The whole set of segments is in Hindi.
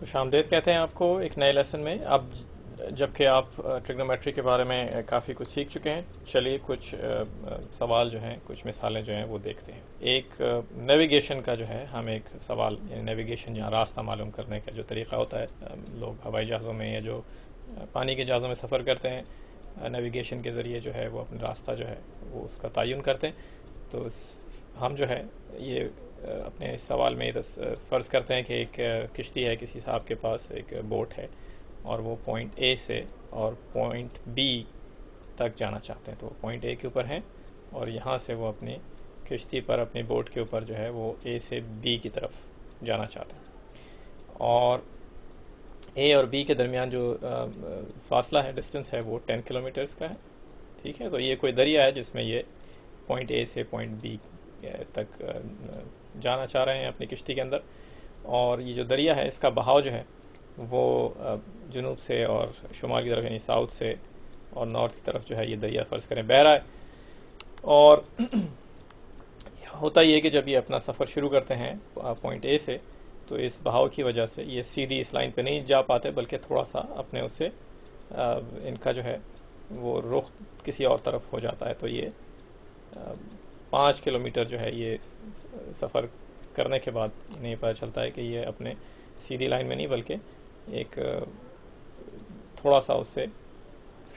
खुशामदीद कहते हैं आपको एक नए लेसन में। अब जबकि आप ट्रिग्नोमेट्री के बारे में काफ़ी कुछ सीख चुके हैं, चलिए कुछ सवाल जो हैं, कुछ मिसालें जो हैं वो देखते हैं। एक नेविगेशन का जो है, हम एक सवाल यानी नेविगेशन या रास्ता मालूम करने का जो तरीक़ा होता है, लोग हवाई जहाज़ों में या जो पानी के जहाज़ों में सफ़र करते हैं, नेविगेशन के ज़रिए जो है वो अपना रास्ता जो है वो उसका तयन करते हैं। तो हम जो है ये अपने इस सवाल में फ़र्ज़ करते हैं कि एक किश्ती है, किसी साहब के पास एक बोट है और वो पॉइंट ए से और पॉइंट बी तक जाना चाहते हैं। तो वो पॉइंट ए के ऊपर हैं और यहाँ से वो अपनी किश्ती पर, अपनी बोट के ऊपर जो है वो ए से बी की तरफ जाना चाहते हैं। और ए और बी के दरमियान जो फासला है, डिस्टेंस है, वो 10 किलोमीटर्स का है। ठीक है, तो ये कोई दरिया है जिसमें ये पॉइंट ए से पॉइंट बी तक जाना चाह रहे हैं अपनी किश्ती के अंदर। और ये जो दरिया है इसका बहाव जो है वो जुनूब से और शुमाल की तरफ यानी साउथ से और नॉर्थ की तरफ जो है ये दरिया फ़र्ज़ करें बह रहा है। और होता ये कि जब ये अपना सफ़र शुरू करते हैं पॉइंट ए से, तो इस बहाव की वजह से ये सीधी इस लाइन पे नहीं जा पाते, बल्कि थोड़ा सा अपने उससे इनका जो है वो रुख किसी और तरफ हो जाता है। तो ये 5 किलोमीटर जो है ये सफ़र करने के बाद इन्हें पता चलता है कि ये अपने सीधी लाइन में नहीं, बल्कि एक थोड़ा सा उससे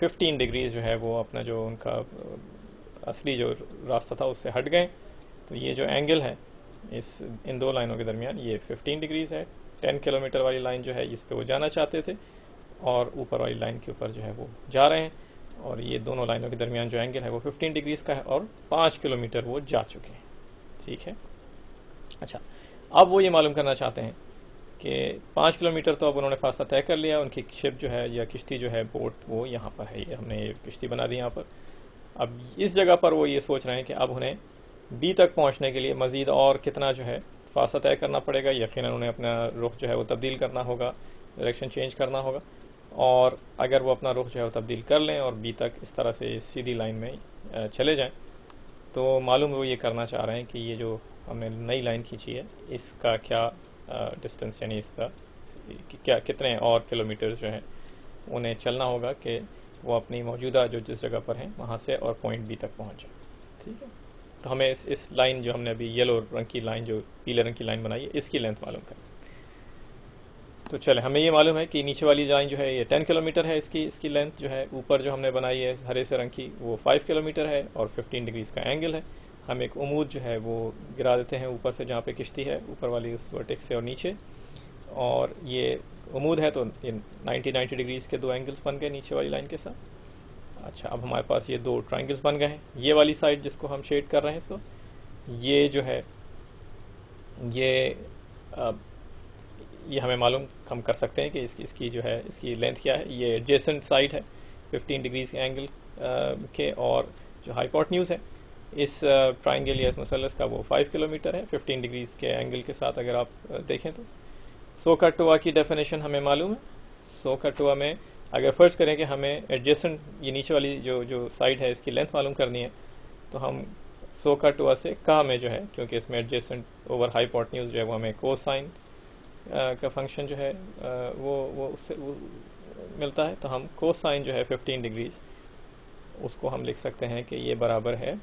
15 डिग्रीज जो है वो अपना जो उनका असली जो रास्ता था उससे हट गए। तो ये जो एंगल है इन दो लाइनों के दरमियान ये 15 डिग्रीज़ है। 10 किलोमीटर वाली लाइन जो है इस पे वो जाना चाहते थे और ऊपर वाली लाइन के ऊपर जो है वो जा रहे हैं, और ये दोनों लाइनों के दरमियान जो एंगल है वो 15 डिग्रीज़ का है और 5 किलोमीटर वो जा चुके हैं। ठीक है, अच्छा, अब वो ये मालूम करना चाहते हैं कि 5 किलोमीटर तो अब उन्होंने फासला तय कर लिया, उनकी शिप जो है या किश्ती जो है, बोट, वो यहाँ पर है, ये हमने ये किश्ती बना दी यहाँ पर। अब इस जगह पर वो ये सोच रहे हैं कि अब उन्हें बी तक पहुँचने के लिए मज़ीद और कितना जो है फासला तय करना पड़ेगा। यकीनन उन्हें अपना रुख जो है वो तब्दील करना होगा, डायरेक्शन चेंज करना होगा। और अगर वो अपना रुख जो है वो तब्दील कर लें और बी तक इस तरह से सीधी लाइन में चले जाएं, तो मालूम वो ये करना चाह रहे हैं कि ये जो हमने नई लाइन खींची है इसका क्या डिस्टेंस, यानी इसका क्या कितने और किलोमीटर्स जो हैं उन्हें चलना होगा कि वो अपनी मौजूदा जो जिस जगह पर हैं वहाँ से और पॉइंट बी तक पहुँच जाए। ठीक है, तो हमें इस लाइन जो हमने अभी येलो रंग की लाइन, जो पीले रंग की लाइन बनाई है, इसकी लेंथ मालूम करें। तो चले, हमें ये मालूम है कि नीचे वाली लाइन जो है ये 10 किलोमीटर है, इसकी लेंथ जो है ऊपर जो हमने बनाई है हरे से रंग की वो 5 किलोमीटर है और 15 डिग्रीज़ का एंगल है। हम एक उमूद जो है वो गिरा देते हैं ऊपर से, जहाँ पे किश्ती है ऊपर वाली उस वर्टेक्स से और नीचे, और ये उमूद है तो ये 90 डिग्रीज़ के दो एंगल्स बन गए नीचे वाली लाइन के साथ। अच्छा, अब हमारे पास ये दो ट्रायंगल्स बन गए हैं। ये वाली साइड जिसको हम शेड कर रहे हैं, सो ये जो है ये हमें मालूम हम कर सकते हैं कि इसकी जो है इसकी लेंथ क्या है। ये एडजेसेंट साइड है 15 डिग्रीज के एंगल के, और जो हाइपोटेन्यूज़ है इस ट्राइंगल या इस मुसल्लस का वो 5 किलोमीटर है 15 डिग्रीज के एंगल के साथ। अगर आप देखें तो सोकाटोआ की डेफिनेशन हमें मालूम है। सोकाटोआ में अगर फ़र्ज़ करें कि हमें एडजेसेंट, ये नीचे वाली जो साइड है, इसकी लेंथ मालूम करनी है, तो हम सोकाटोआ से का में जो है, क्योंकि इसमें एडजेसेंट ओवर हाइपोटेन्यूज़ जो है वो हमें कोसाइन का फंक्शन जो है वो उससे वो मिलता है, तो हम कोसाइन जो है 15 डिग्रीज़ उसको हम लिख सकते हैं कि ये बराबर है,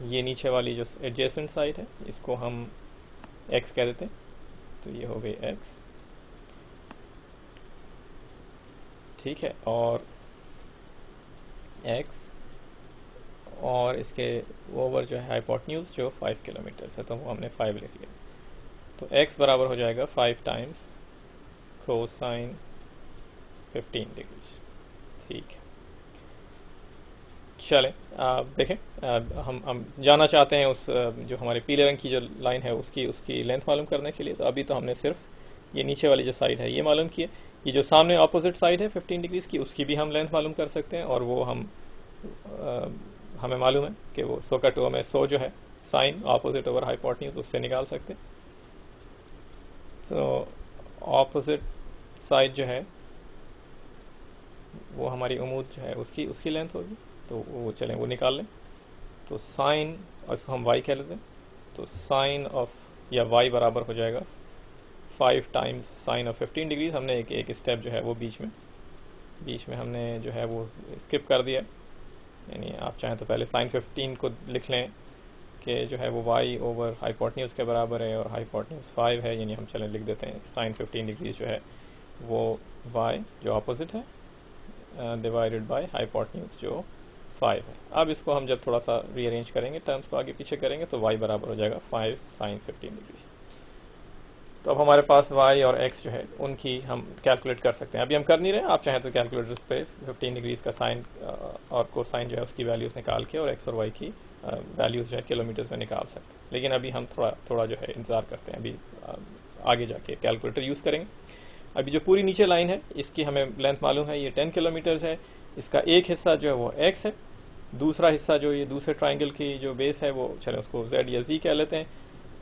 ये नीचे वाली जो एडजेसेंट साइड है इसको हम x कह देते हैं, तो ये हो गई x। ठीक है, और x और इसके ओवर जो है हाइपोटेन्यूज़ जो 5 किलोमीटर है, तो वो हमने 5 लिख लिया। तो x बराबर हो जाएगा 5 टाइम्स कोसाइन 15 डिग्रीज। ठीक है, चलें आप देखें, हम जाना चाहते हैं उस जो हमारे पीले रंग की जो लाइन है उसकी लेंथ मालूम करने के लिए। तो अभी तो हमने सिर्फ ये नीचे वाली जो साइड है ये मालूम की है। ये जो सामने ऑपोजिट साइड है 15 डिग्रीज़ की, उसकी भी हम लेंथ मालूम कर सकते हैं, और वो हमें मालूम है कि वो सोकाटोआ में सो जो है साइन ऑपोजिट ओवर हाइपोटेन्यूज़ उससे निकाल सकते हैं। तो ऑपोजिट साइड जो है वो हमारी उमूद जो है उसकी लेंथ होगी, तो वो चलें वो निकाल लें। तो साइन, और इसको हम y कह लेते हैं, तो साइन ऑफ या y बराबर हो जाएगा 5 टाइम्स साइन ऑफ 15 डिग्रीज। हमने एक स्टेप जो है वो बीच में हमने जो है वो स्किप कर दिया। यानी आप चाहें तो पहले साइन 15 को लिख लें कि जो है वो y ओवर हाइपोटेन्यूज के बराबर है और हाइपोटेन्यूज 5 है। यानी हम चलें लिख देते हैं साइन 15 डिग्रीज जो है वो y जो अपोजिट है डिवाइडेड बाय हाइपोटेन्यूज जो 5 है। अब इसको हम जब थोड़ा सा रीअरेंज करेंगे, टर्म्स को आगे पीछे करेंगे, तो y बराबर हो जाएगा 5 साइन 15 डिग्रीज। तो अब हमारे पास y और x जो है उनकी हम कैलकुलेट कर सकते हैं। अभी हम कर नहीं रहे, आप चाहें तो कैलकुलेटर पे 15 डिग्रीज का साइन और कोसाइन जो है उसकी वैल्यूज़ निकाल के और x और y की वैल्यूज़ जो है किलोमीटर्स में निकाल सकते हैं। लेकिन अभी हम थोड़ा जो है इंतज़ार करते हैं, अभी आगे जाके कैलकुलेटर यूज़ करेंगे। अभी जो पूरी नीचे लाइन है इसकी हमें लेंथ मालूम है, ये 10 किलोमीटर्स है। इसका एक हिस्सा जो है वो x है, दूसरा हिस्सा जो ये दूसरे ट्राइंगल की जो बेस है वो चले उसको z या z कह लेते हैं।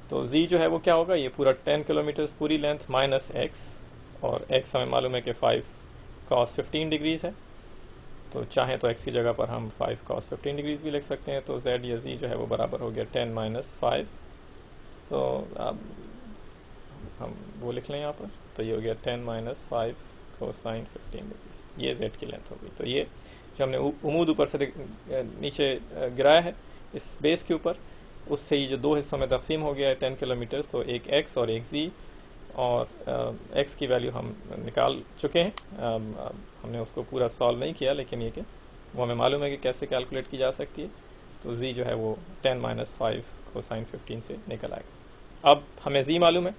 तो z जो है वो क्या होगा, ये पूरा 10 किलोमीटर्स पूरी लेंथ माइनस x, और x हमें मालूम है कि 5 cos 15 डिग्रीज है। तो चाहें तो x की जगह पर हम 5 cos 15 डिग्रीज भी लिख सकते हैं। तो z या z जो है वो बराबर हो गया 10 माइनस 5। तो अब हम वो लिख लें यहाँ पर, तो ये हो गया 10 माइनस 5 कोसाइन 15 डिग्रीज। ये z की लेंथ होगी। तो ये जो हमने उमूद ऊपर से नीचे गिराया है इस बेस के ऊपर, उससे ये जो दो हिस्सों में तकसीम हो गया है 10 किलोमीटर्स, तो एक x और एक z, और x की वैल्यू हम निकाल चुके हैं। हमने उसको पूरा सॉल्व नहीं किया, लेकिन ये कि वो हमें मालूम है कि कैसे कैलकुलेट की जा सकती है। तो z जो है वो 10 माइनस 5 कोसाइन 15 से निकल आएगा। अब हमें z मालूम है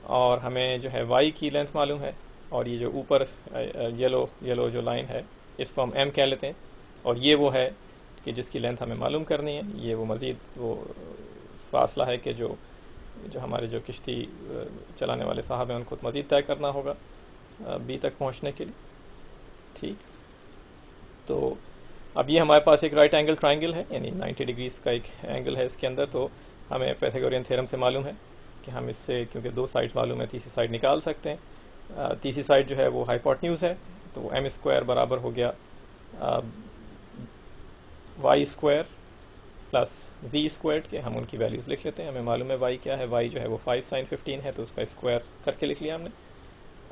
और हमें जो है y की लेंथ मालूम है, और ये जो ऊपर येलो जो लाइन है इसको हम m कह लेते हैं, और ये वो है कि जिसकी लेंथ हमें मालूम करनी है। ये वो मज़ीद वो फासला है कि जो हमारे जो किश्ती चलाने वाले साहब हैं उनको मज़ीद तय करना होगा बी तक पहुंचने के लिए। ठीक, तो अब ये हमारे पास एक राइट एंगल ट्राइंगल है, यानी 90 डिग्रीज का एक एंगल है इसके अंदर। तो हमें पाइथागोरियन थ्योरम से मालूम है कि हम इससे, क्योंकि दो साइड्स मालूम है, तीसरी साइड निकाल सकते हैं। तीसरी साइड जो है वो हाइपोटेन्यूज है, तो m स्क्वायर बराबर हो गया y square plus z square के। हम उनकी वैल्यूज़ लिख लेते हैं। हमें मालूम है y क्या है, y जो है वो 5 साइन 15 है, तो उसका स्क्वायर करके लिख लिया हमने।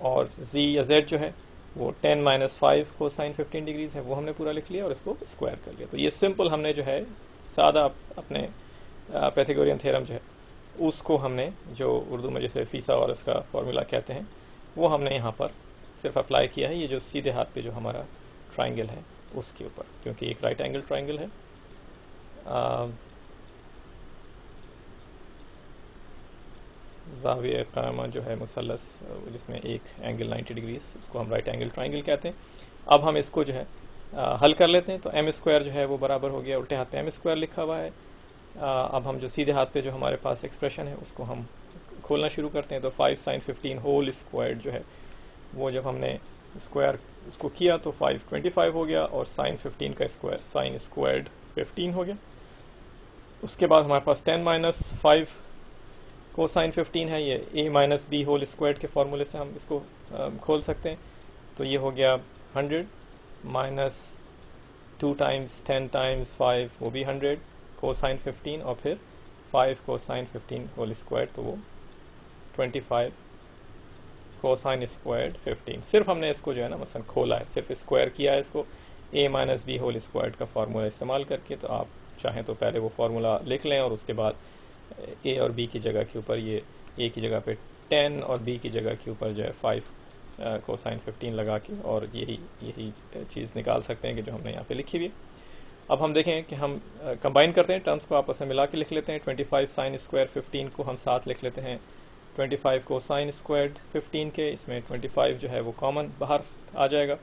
और z या z जो है वो 10 माइनस 5 को साइन 15 डिग्रीज है, वो हमने पूरा लिख लिया और इसको स्क्वायर कर लिया। तो ये सिंपल हमने जो है सादा अपने पाइथागोरियन थ्योरम जो है उसको हमने, जो उर्दू में जैसे फीसागोरस का फार्मूला कहते हैं, वो हमने यहाँ पर सिर्फ अप्लाई किया है। ये जो सीधे हाथ पे जो हमारा ट्राइंगल है उसके ऊपर, क्योंकि एक राइट एंगल ट्राइंगल है। ज़ाविया क़ाइमा जो है मुसल्लस जिसमें एक एंगल 90 डिग्रीज, उसको हम राइट एंगल ट्राइंगल कहते हैं। अब हम इसको जो है हल कर लेते हैं। तो m स्क्वायर जो है वो बराबर हो गया, उल्टे हाथ पे m स्क्वायर लिखा हुआ है। अब हम जो सीधे हाथ पे जो हमारे पास एक्सप्रेशन है उसको हम खोलना शुरू करते हैं। तो 5 साइन 15 होल स्क्वायर जो है वो जब हमने स्क्वायर उसको किया तो 525 हो गया, और साइन 15 का स्क्वायर साइन स्क्वायर्ड 15 हो गया। उसके बाद हमारे पास 10 माइनस 5 को साइन 15 है, ये a minus B whole squared के फार्मूले से हम इसको खोल सकते हैं। तो ये हो गया 100 माइनस 2 टाइम्स 10 टाइम्स 5 वो भी 100 को साइन 15, और फिर 5 को साइन 15 होल स्क्वायर्ड, तो वो 25 कोसाइन स्क्वायर्ड 15। सिर्फ हमने इसको जो है ना मसलन खोला है, सिर्फ स्क्वायर किया है इसको a minus B whole squared का फार्मूला इस्तेमाल करके। तो आप चाहें तो पहले वो फार्मूला लिख लें और उसके बाद a और b की जगह के ऊपर ये a की जगह पे 10 और b की जगह के ऊपर जो है 5 कोसाइन 15 लगा के, और यही चीज़ निकाल सकते हैं कि जो हमने यहाँ पे लिखी हुई है। अब हम देखें कि हम कंबाइन करते हैं, टर्म्स को आपस में मिला के लिख लेते हैं। 25 साइन स्क्वायर 15 को हम साथ लिख लेते हैं 25 को साइन स्क्वायर्ड 15 के। इसमें 25 जो है वो कॉमन बाहर आ जाएगा,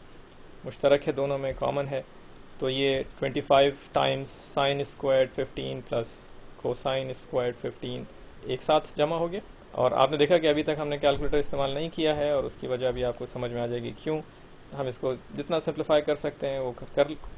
मुश्तरक है, दोनों में कॉमन है। तो ये 25 times sign squared 15 plus cosine squared 15 एक साथ जमा हो गया। और आपने देखा कि अभी तक हमने कैलकुलेटर इस्तेमाल नहीं किया है, और उसकी वजह भी आपको समझ में आ जाएगी क्यों। हम इसको जितना सिंप्लीफाई कर सकते हैं वो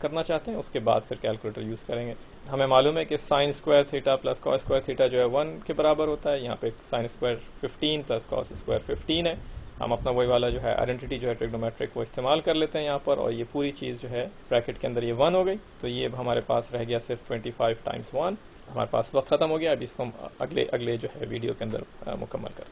करना चाहते हैं, उसके बाद फिर कैलकुलेटर यूज़ करेंगे। हमें मालूम है कि sine square theta plus cos square theta जो है 1 के बराबर होता है। यहाँ पे sine square 15 plus cos square 15 है। हम अपना वही वाला जो है आइडेंटिटी जो है ट्रिग्नोमेट्रिक वो इस्तेमाल कर लेते हैं यहाँ पर, और ये पूरी चीज़ जो है ब्रैकेट के अंदर ये 1 हो गई। तो ये हमारे पास रह गया सिर्फ 25 टाइम्स 1। हमारे पास वक्त ख़त्म हो गया। अभी इसको हम अगले जो है वीडियो के अंदर मुकम्मल करते हैं।